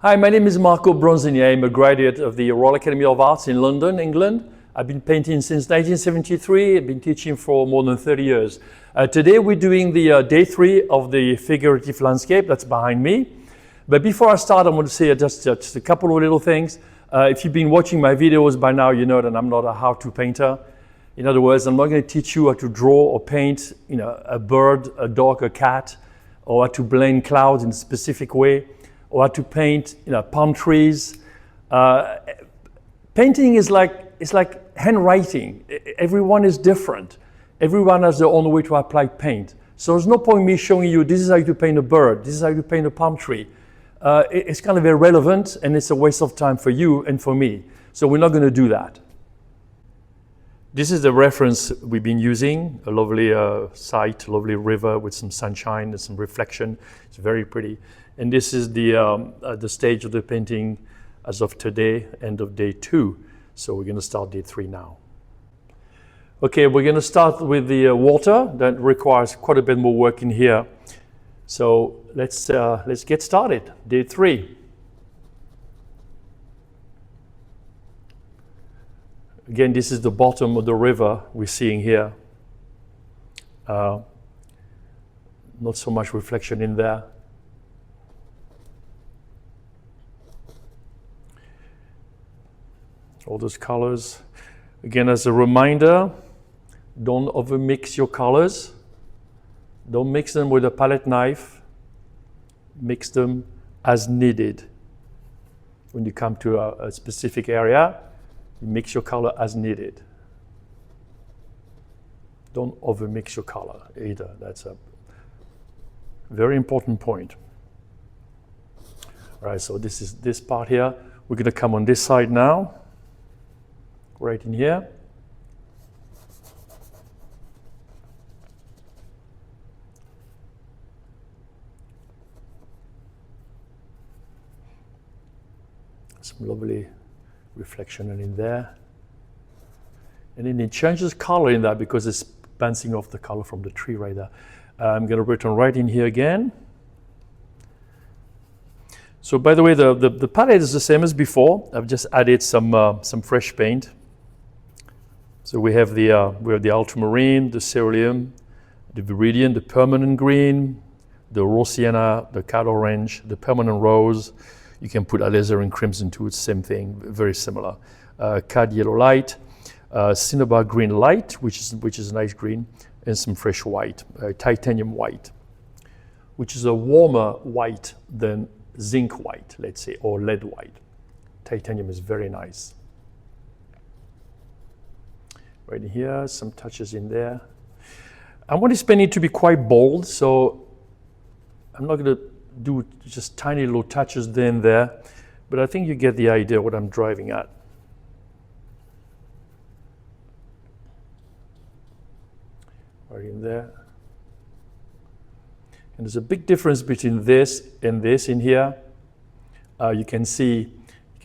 Hi, my name is Marco Bronzini. I'm a graduate of the Royal Academy of Arts in London, England. I've been painting since 1973. I've been teaching for more than 30 years. Today we're doing the day 3 of the figurative landscape that's behind me. But before I start, I want to say just a couple of little things. If you've been watching my videos by now, you know that I'm not a how-to painter. In other words, I'm not going to teach you how to draw or paint, a bird, a dog, a cat, or how to blend clouds in a specific way, or how to paint, palm trees. Painting is like handwriting. Everyone is different. Everyone has their own way to apply paint. So there's no point in me showing you this is how you paint a bird, this is how you paint a palm tree. It's kind of irrelevant and it's a waste of time for you and for me. So we're not going to do that. This is the reference we've been using, a lovely site, a lovely river with some sunshine and some reflection. It's very pretty. And this is the stage of the painting as of today, end of day 2. So we're going to start day 3 now. Okay, we're going to start with the water. That requires quite a bit more work in here. So let's get started. Day 3. Again, this is the bottom of the river we're seeing here. Not so much reflection in there. All those colors. Again, as a reminder, don't overmix your colors. Don't mix them with a palette knife. Mix them as needed. When you come to a specific area, you mix your color as needed. Don't overmix your color either. That's a very important point. All right, so this is this part here. We're going to come on this side now, right in here. Some lovely reflection in there. And then it changes color in that because it's bouncing off the color from the tree right there. I'm going to return right in here again. So by the way, the palette is the same as before. I've just added some fresh paint. So we have the ultramarine, the cerulean, the viridian, the permanent green, the raw sienna, the cad orange, the permanent rose. You can put alizarin crimson too, it's the same thing, very similar. Cad yellow light, cinnabar green light, which is a nice green, and some fresh white, titanium white, which is a warmer white than zinc white, let's say, or lead white. Titanium is very nice. Right here, some touches in there. I want this painting to be quite bold, so I'm not going to do just tiny little touches there and there, but I think you get the idea what I'm driving at. Right in there. And there's a big difference between this and this in here. You can see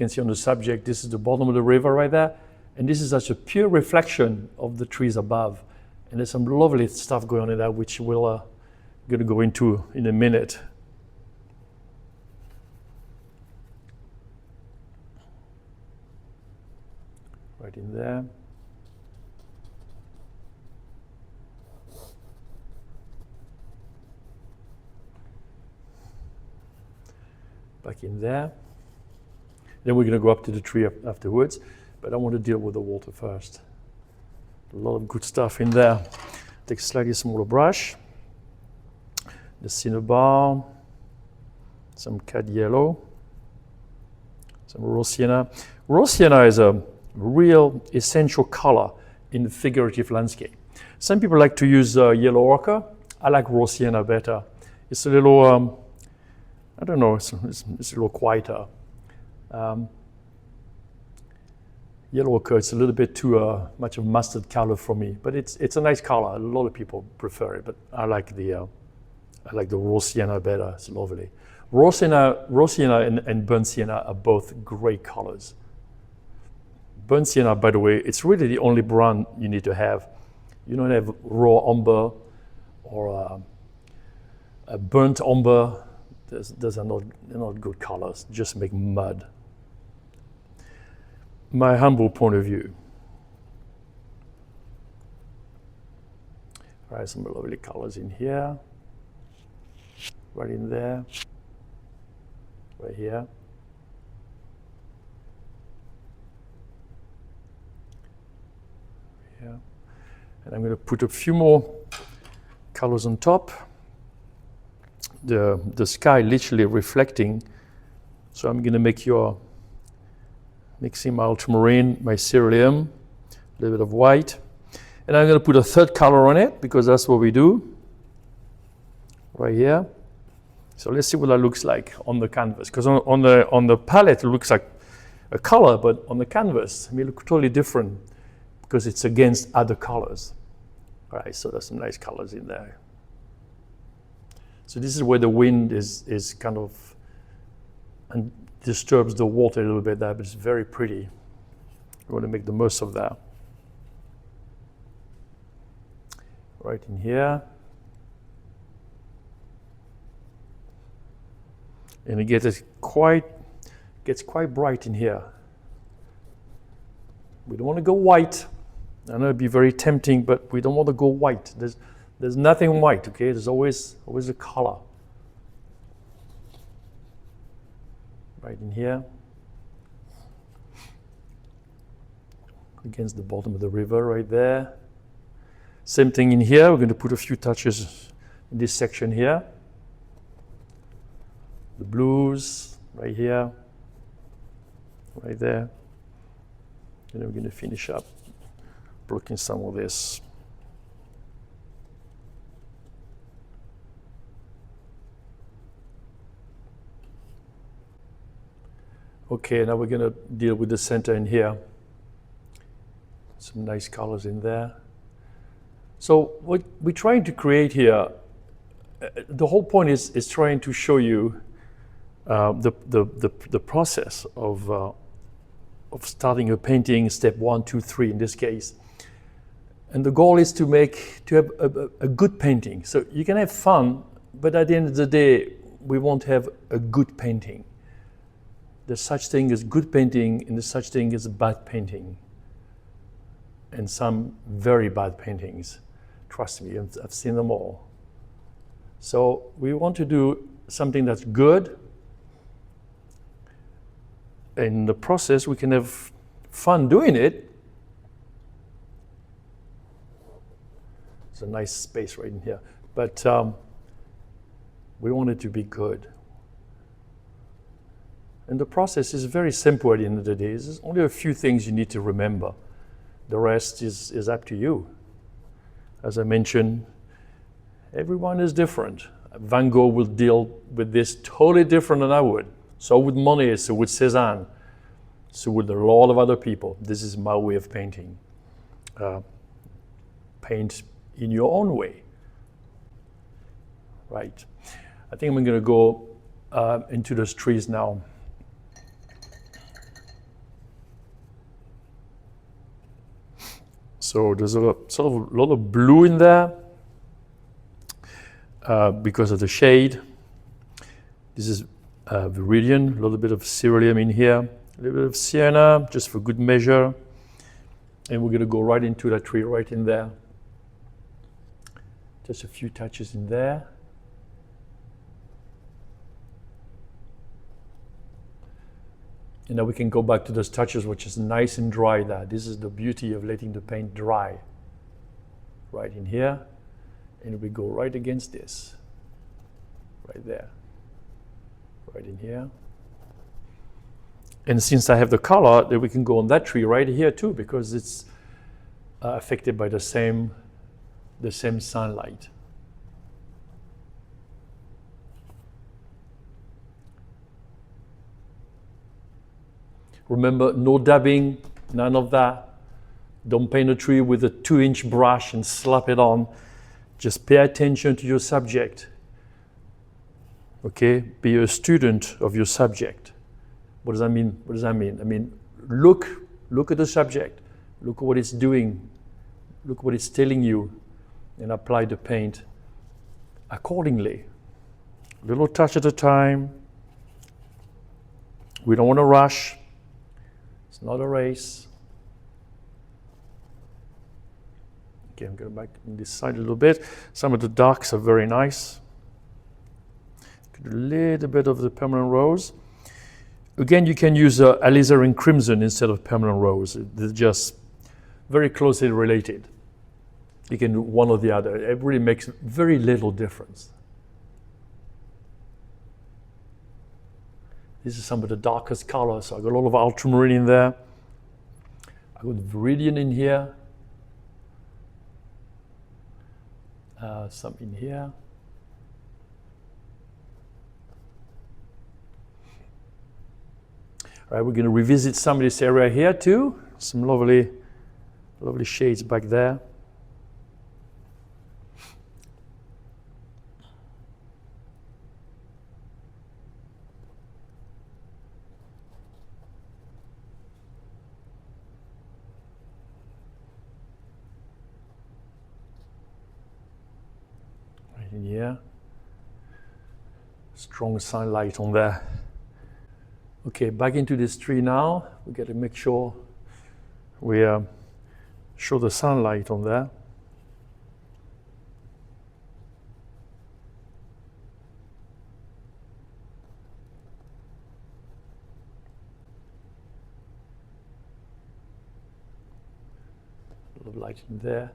on the subject, this is the bottom of the river right there, and this is such a pure reflection of the trees above. And there's some lovely stuff going on in there, which we'll going to go into in a minute. Right in there. Back in there. Then we're going to go up to the tree afterwards, but I want to deal with the water first. A lot of good stuff in there. Take a slightly smaller brush. The cinnabar, some cad yellow, some raw sienna. Raw sienna is a real essential color in the figurative landscape. Some people like to use yellow ochre. I like raw sienna better. It's a little, I don't know, it's a little quieter. Yellow ochre, it's a little bit too much of mustard color for me, but it's a nice color. A lot of people prefer it, but I like the raw sienna better. It's lovely. Raw sienna and burnt sienna are both great colors. Burnt sienna, by the way, it's really the only brown you need to have. You don't have raw umber or a burnt umber. Those are not good colors, just make mud. My humble point of view. All right, some lovely colors in here, right in there, right here. Yeah. And I'm going to put a few more colors on top. The sky literally reflecting. So I'm going to make mixing my ultramarine, my cerulean, a little bit of white. And I'm going to put a third color on it because that's what we do. Right here. So let's see what that looks like on the canvas. Because on the palette it looks like a color, but on the canvas it may look totally different because it's against other colors. All right, so there's some nice colors in there. So this is where the wind is kind of and disturbs the water a little bit there, but it's very pretty. We want to make the most of that. Right in here. And it gets quite bright in here. We don't want to go white. I know it'd be very tempting, but we don't want to go white. There's nothing white, okay? There's always a color. Right in here. Against the bottom of the river, right there. Same thing in here. We're going to put a few touches in this section here. The blues, right here, right there. And then we're going to finish up blocking some of this. Okay, now we're going to deal with the center in here. Some nice colors in there. So what we're trying to create here, the whole point is trying to show you the process of starting a painting, step 1, 2, 3 in this case. And the goal is to have a good painting. So you can have fun, but at the end of the day, we won't have a good painting. There's such thing as good painting and there's such thing as bad painting. And some very bad paintings. Trust me, I've seen them all. So we want to do something that's good. In the process, we can have fun doing it. It's a nice space right in here. But we want it to be good. And the process is very simple at the end of the day. There's only a few things you need to remember. The rest is up to you. As I mentioned, everyone is different. Van Gogh will deal with this totally different than I would. So would Monet, so would Cézanne, so would a lot of other people. This is my way of painting. Paint in your own way. Right. I think I'm going to go into those trees now. So there's a lot of blue in there because of the shade. This is Viridian, a little bit of cerulean in here, a little bit of sienna, just for good measure. And we're going to go right into that tree right in there. Just a few touches in there. And now we can go back to those touches, which is nice and dry there. This is the beauty of letting the paint dry. Right in here. And we go right against this. Right there. Right in here. And since I have the color, then we can go on that tree right here too, because it's affected by the same sunlight. Remember, no dabbing, none of that. Don't paint a tree with a 2-inch brush and slap it on. Just pay attention to your subject. Okay? Be a student of your subject. What does that mean? What does that mean? I mean, look at the subject. Look at what it's doing. Look what it's telling you. And apply the paint accordingly. little touch at a time. We don't want to rush. It's not a race. Okay, I'm going back on this side a little bit. Some of the darks are very nice. A little bit of the permanent rose. Again, you can use alizarin crimson instead of permanent rose. They're just very closely related. You can do one or the other. It really makes very little difference. This is some of the darkest colors. So I got a lot of ultramarine in there. I got viridian in here. Some in here. All right, we're going to revisit some of this area here too. Some lovely shades back there. Right in here. Strong sunlight on there. Okay, back into this tree now. We got to make sure we show the sunlight on there. A lot of light in there.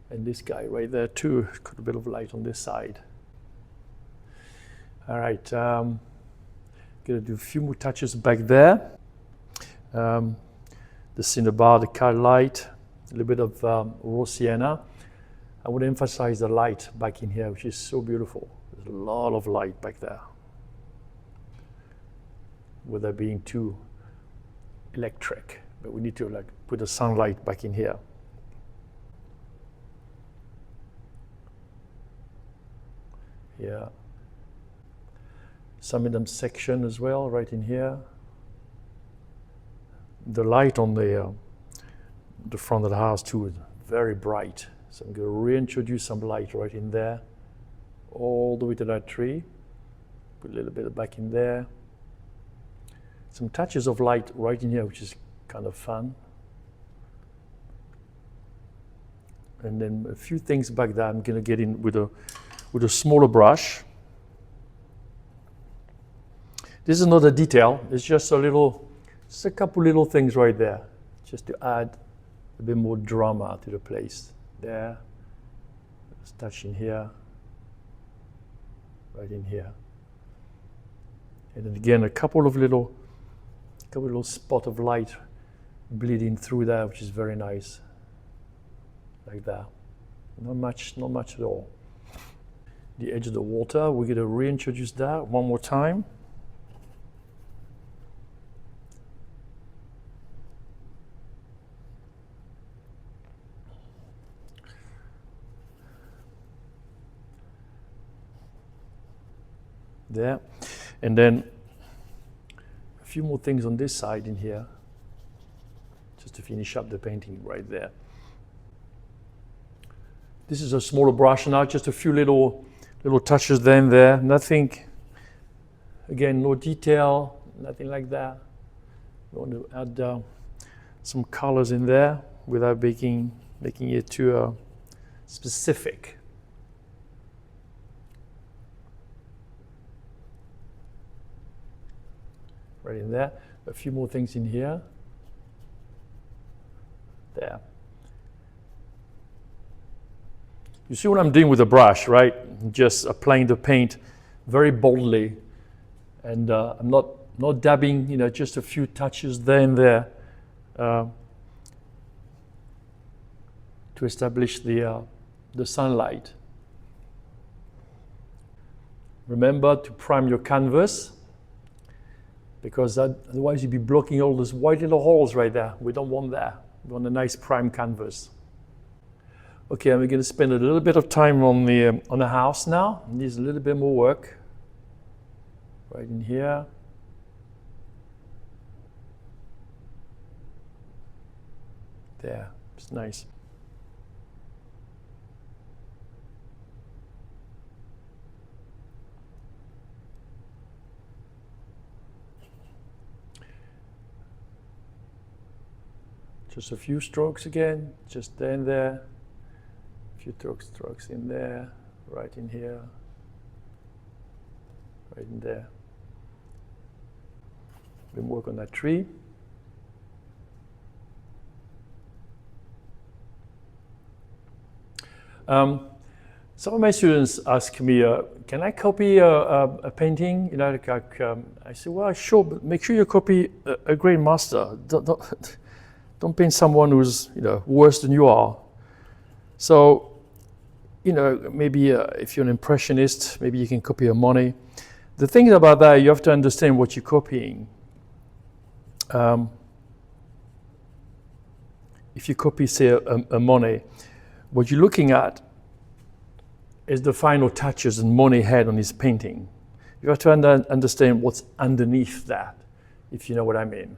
And this guy right there too, got a bit of light on this side. All right, gonna do a few more touches back there. The cinnabar, the car light, a little bit of raw sienna. I want to emphasize the light back in here, which is so beautiful. There's a lot of light back there, without being too electric. But we need to like put the sunlight back in here. Yeah. Some of them section as well, right in here. The light on the front of the house too is very bright. So I'm going to reintroduce some light right in there, all the way to that tree. Put a little bit back in there. Some touches of light right in here, which is kind of fun. And then a few things back there. I'm going to get in with a smaller brush. This is not a detail, it's just a couple little things right there, just to add a bit more drama to the place. There, let's touch in here, right in here. And then again, a couple little spot of light bleeding through there, which is very nice, like that. Not much at all. The edge of the water, we're gonna reintroduce that one more time. There, and then a few more things on this side in here, just to finish up the painting right there. This is a smaller brush now, just a few little touches there and there. Nothing, again, no detail, nothing like that. We want to add some colors in there without making it too specific. Right in there. A few more things in here. There. You see what I'm doing with the brush, right? Just applying the paint very boldly, and I'm not dabbing, just a few touches there and there to establish the sunlight. Remember to prime your canvas, because otherwise you'd be blocking all those white little holes right there. We don't want that. We want a nice prime canvas. Okay, and we're going to spend a little bit of time on the house now. It needs a little bit more work. Right in here. There, it's nice. Just a few strokes again, just there and there. A few strokes in there, right in here, right in there. Then work on that tree. Some of my students ask me, can I copy a painting? You know, like, I say, well, sure, but make sure you copy a great master. Don't paint someone who's, you know, worse than you are. So, you know, maybe if you're an impressionist, maybe you can copy a Monet. The thing about that, you have to understand what you're copying. If you copy, say, a Monet, what you're looking at is the final touches that Monet had on his painting. You have to understand what's underneath that, if you know what I mean.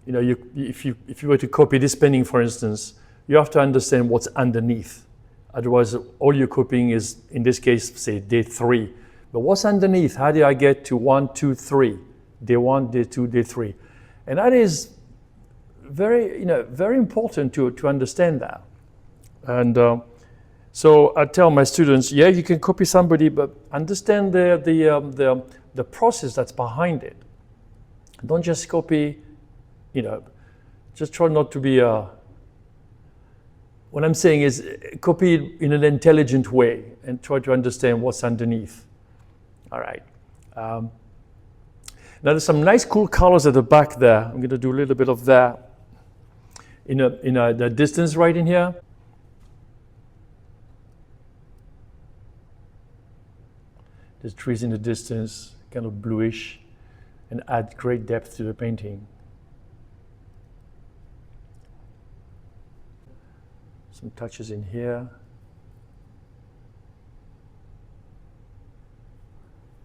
You know, if you were to copy this painting, for instance, you have to understand what's underneath. Otherwise, all you're copying is, in this case, say, day 3. But what's underneath? How do I get to 1, 2, 3? Day 1, day 2, day 3. And that is very, you know, very important to understand that. And so I tell my students, yeah, you can copy somebody, but understand the process that's behind it. Don't just copy, you know, just try not to be what I'm saying is copy it in an intelligent way and try to understand what's underneath. All right. Now there's some nice cool colors at the back there. I'm going to do a little bit of that in the distance right in here. There's trees in the distance, kind of bluish, and add great depth to the painting. Some touches in here.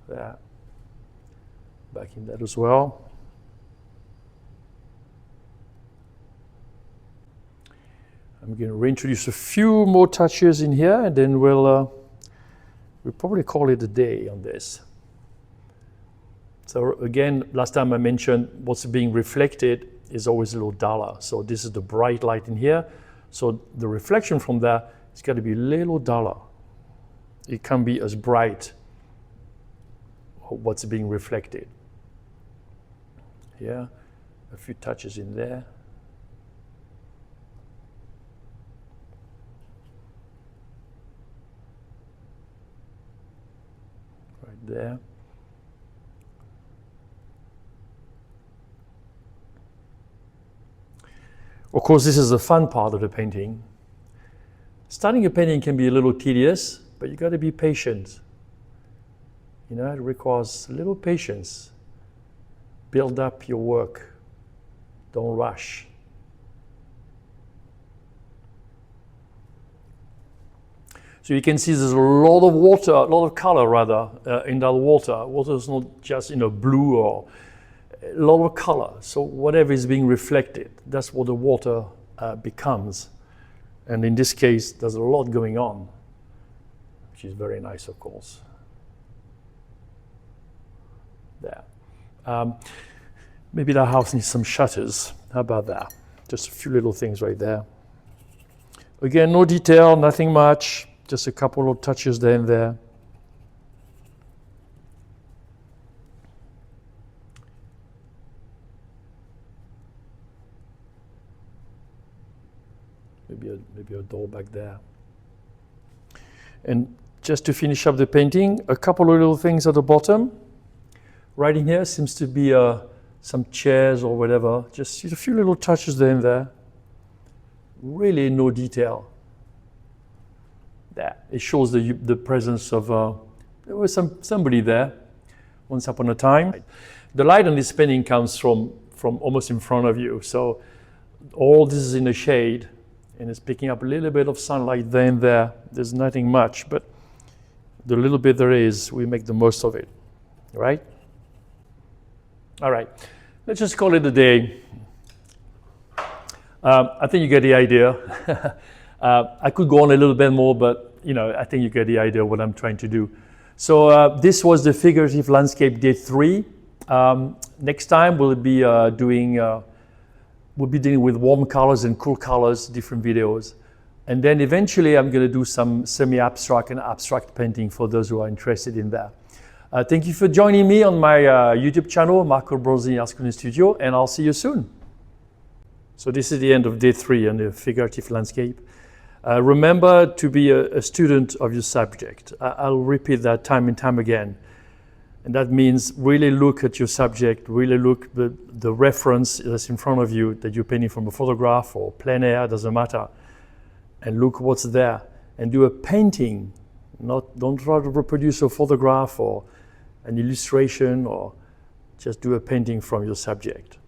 That. Back in that as well. I'm going to reintroduce a few more touches in here, and then we'll probably call it a day on this. So again, last time I mentioned what's being reflected is always a little duller. So this is the bright light in here. So the reflection from that is got to be a little duller. It can't be as bright what's being reflected. Yeah, a few touches in there. Right there. Of course, this is the fun part of the painting. Starting a painting can be a little tedious, but you got to be patient. You know, it requires a little patience. Build up your work. Don't rush. So you can see there's a lot of water, a lot of color rather, in that water. Water is not just, you know, blue or a lot of color. So whatever is being reflected, that's what the water becomes. And in this case, there's a lot going on, which is very nice, of course. There. Maybe that house needs some shutters. How about that? Just a few little things right there. Again, no detail, nothing much. Just a couple of touches there and there. Maybe a door back there. And just to finish up the painting, a couple of little things at the bottom. Right in here seems to be some chairs or whatever. Just a few little touches there and there. Really no detail. There. It shows the presence of, there was somebody there once upon a time. The light on this painting comes from almost in front of you. So all this is in the shade and it's picking up a little bit of sunlight there and there. There's nothing much, but the little bit there is, we make the most of it, right? All right, let's just call it a day. I think you get the idea. I could go on a little bit more, but you know, I think you get the idea of what I'm trying to do. So this was the Figurative Landscape Day 3. Next time we'll be doing we'll be dealing with warm colors and cool colors, different videos. And then eventually I'm going to do some semi-abstract and abstract painting for those who are interested in that. Thank you for joining me on my YouTube channel, Marco Bronzini Art School Studio, and I'll see you soon. So this is the end of day 3 on the figurative landscape. Remember to be a student of your subject. I'll repeat that time and time again. And that means really look at your subject, really look at the reference that's in front of you that you're painting from a photograph or plein air, doesn't matter. And look what's there and do a painting. Don't try to reproduce a photograph or an illustration, or just do a painting from your subject.